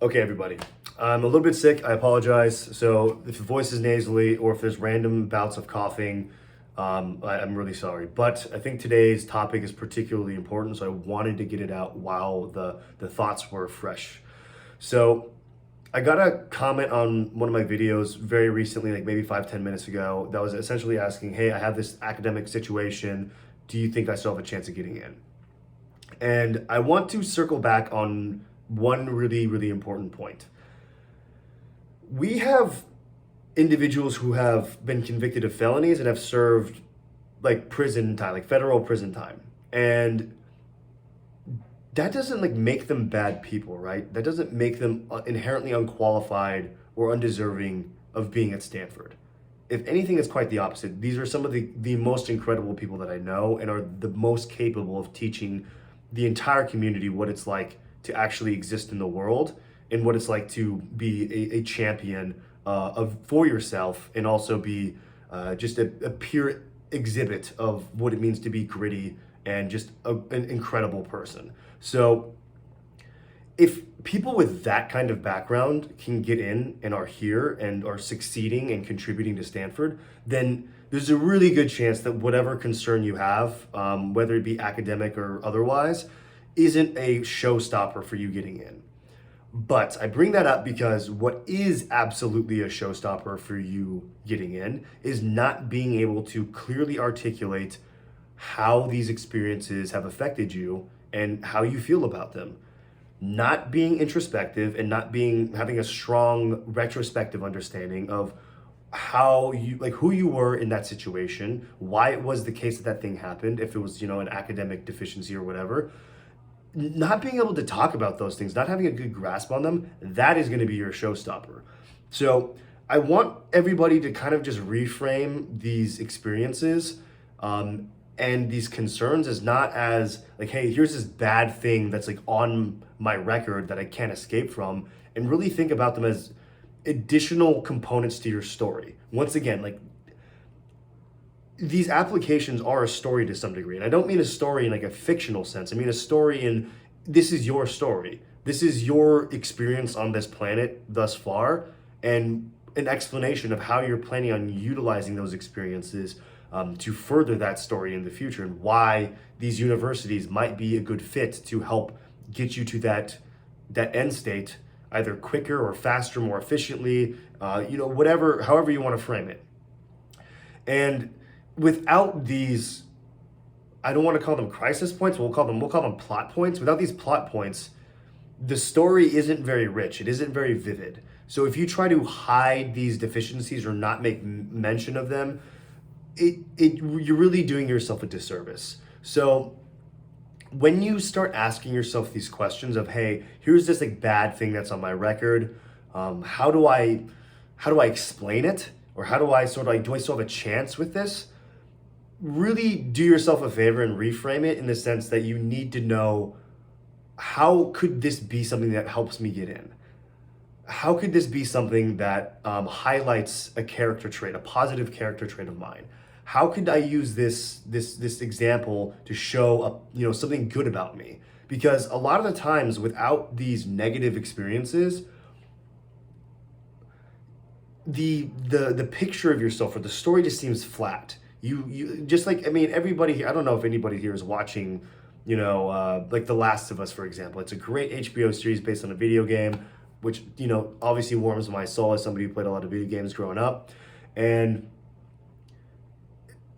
Okay, everybody. I'm a little bit sick. I apologize. So if the voice is nasally or if there's random bouts of coughing, I'm really sorry. But I think today's topic is particularly important, so I wanted to get it out while the thoughts were fresh. So I got a comment on one of my videos very recently, like maybe 5, 10 minutes ago, that was essentially asking, hey, I have this academic situation. Do you think I still have a chance of getting in? And I want to circle back on one really, really important point. We have individuals who have been convicted of felonies and have served like prison time, like federal prison time. And that doesn't like make them bad people, right? That doesn't make them inherently unqualified or undeserving of being at Stanford. If anything, it's quite the opposite. These are some of the most incredible people that I know and are the most capable of teaching the entire community what it's like to actually exist in the world and what it's like to be a champion for yourself and also be just a pure exhibit of what it means to be gritty and just an incredible person. So if people with that kind of background can get in and are here and are succeeding and contributing to Stanford, then there's a really good chance that whatever concern you have, whether it be academic or otherwise, isn't a showstopper for you getting in. But I bring that up because what is absolutely a showstopper for you getting in is not being able to clearly articulate how these experiences have affected you and how you feel about them. Not being introspective and not being having a strong retrospective understanding of how you like who you were in that situation, why it was the case that that thing happened, if it was, an academic deficiency or whatever. Not being able to talk about those things, not having a good grasp on them, that is going to be your showstopper. So I want everybody to kind of just reframe these experiences and these concerns as not as like, hey, here's this bad thing that's like on my record that I can't escape from, and really think about them as additional components to your story. Once again, like these applications are a story to some degree. And I don't mean a story in like a fictional sense. I mean a story in this is your story. This is your experience on this planet thus far, and an explanation of how you're planning on utilizing those experiences to further that story in the future, and why these universities might be a good fit to help get you to that end state either quicker or faster, more efficiently, whatever, however you want to frame it. And without these, I don't want to call them crisis points, we'll call them plot points. Without these plot points, the story isn't very rich, it isn't very vivid. So if you try to hide these deficiencies or not make mention of them, you're really doing yourself a disservice. So when you start asking yourself these questions of, hey, here's this like bad thing that's on my record, how do I explain it, or how do I sort of like, do I still have a chance with this? Really do yourself a favor and reframe it in the sense that you need to know, how could this be something that helps me get in? How could this be something that highlights a character trait, a positive character trait of mine? How could I use this example to show something good about me? Because a lot of the times, without these negative experiences, the picture of yourself or the story just seems flat. You just like, I mean, everybody here, I don't know if anybody here is watching, like The Last of Us, for example. It's a great HBO series based on a video game, which, obviously warms my soul as somebody who played a lot of video games growing up. And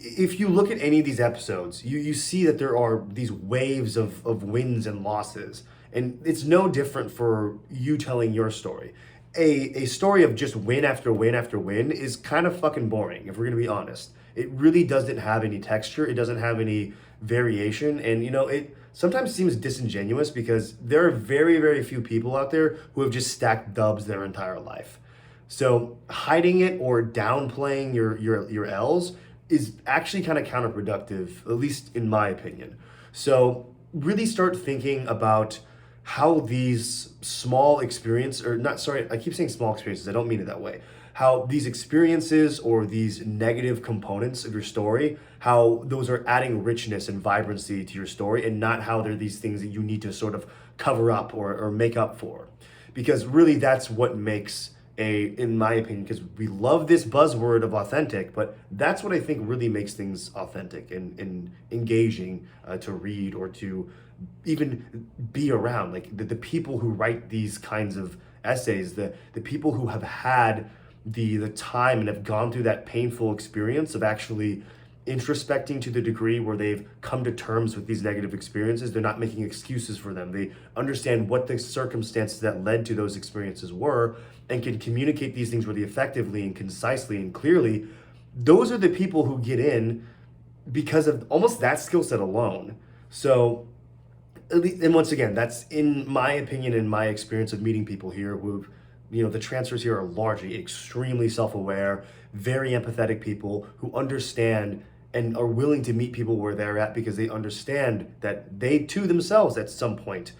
if you look at any of these episodes, you see that there are these waves of wins and losses. And it's no different for you telling your story. A story of just win after win after win is kind of fucking boring, if we're gonna be honest. It really doesn't have any texture, it doesn't have any variation, and it sometimes seems disingenuous because there are very, very few people out there who have just stacked dubs their entire life. So hiding it or downplaying your L's is actually kind of counterproductive, at least in my opinion. So really start thinking about how these small experiences, or not, sorry, I keep saying small experiences, I don't mean it that way. How these experiences or these negative components of your story, how those are adding richness and vibrancy to your story, and not how they're these things that you need to sort of cover up or make up for. because really that's what makes in my opinion, because we love this buzzword of authentic, but that's what I think really makes things authentic and engaging to read or to even be around. Like the people who write these kinds of essays, the people who have had the time and have gone through that painful experience of actually introspecting to the degree where they've come to terms with these negative experiences. They're not making excuses for them. They understand what the circumstances that led to those experiences were and can communicate these things really effectively and concisely and clearly. Those are the people who get in because of almost that skill set alone. So, and once again, that's in my opinion, in my experience of meeting people here who've, the transfers here are largely extremely self-aware, very empathetic people who understand and are willing to meet people where they're at because they understand that they too themselves at some point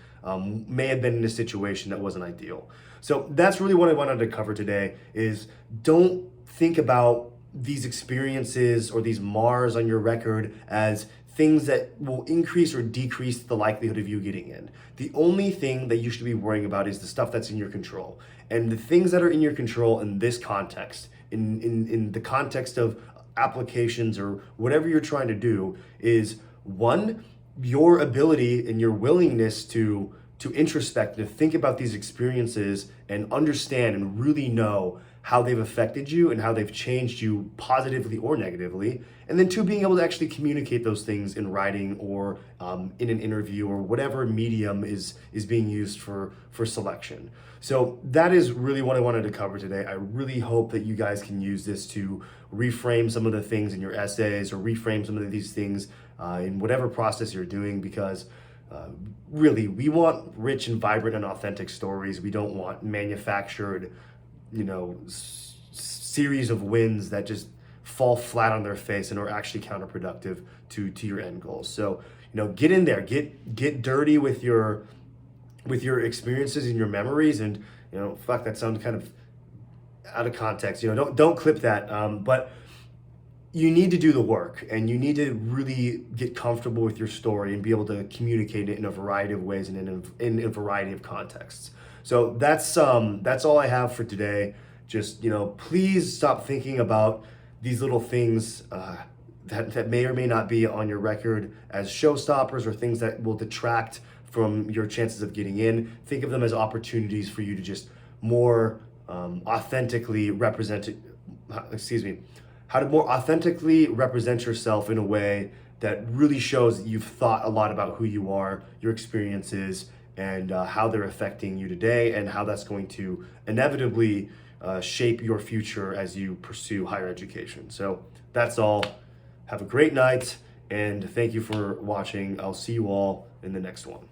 may have been in a situation that wasn't ideal. So that's really what I wanted to cover today is don't think about these experiences or these Mars on your record as things that will increase or decrease the likelihood of you getting in. The only thing that you should be worrying about is the stuff that's in your control. And the things that are in your control in this context, in the context of applications or whatever you're trying to do, is one, your ability and your willingness to introspect, to think about these experiences and understand and really know how they've affected you and how they've changed you positively or negatively. And then two, being able to actually communicate those things in writing or in an interview or whatever medium is being used for selection. So that is really what I wanted to cover today. I really hope that you guys can use this to reframe some of the things in your essays or reframe some of these things in whatever process you're doing, because really, we want rich and vibrant and authentic stories. We don't want manufactured, series of wins that just fall flat on their face and are actually counterproductive to your end goals. So, get in there, get dirty with your experiences and your memories. And fuck, that sounds kind of out of context. Don't clip that. But you need to do the work, and you need to really get comfortable with your story and be able to communicate it in a variety of ways and in a variety of contexts. So that's all I have for today. Just, please stop thinking about these little things that may or may not be on your record as showstoppers or things that will detract from your chances of getting in. Think of them as opportunities for you to just more authentically represent it. How to more authentically represent yourself in a way that really shows that you've thought a lot about who you are, your experiences, and how they're affecting you today, and how that's going to inevitably shape your future as you pursue higher education. So that's all. Have a great night, and thank you for watching. I'll see you all in the next one.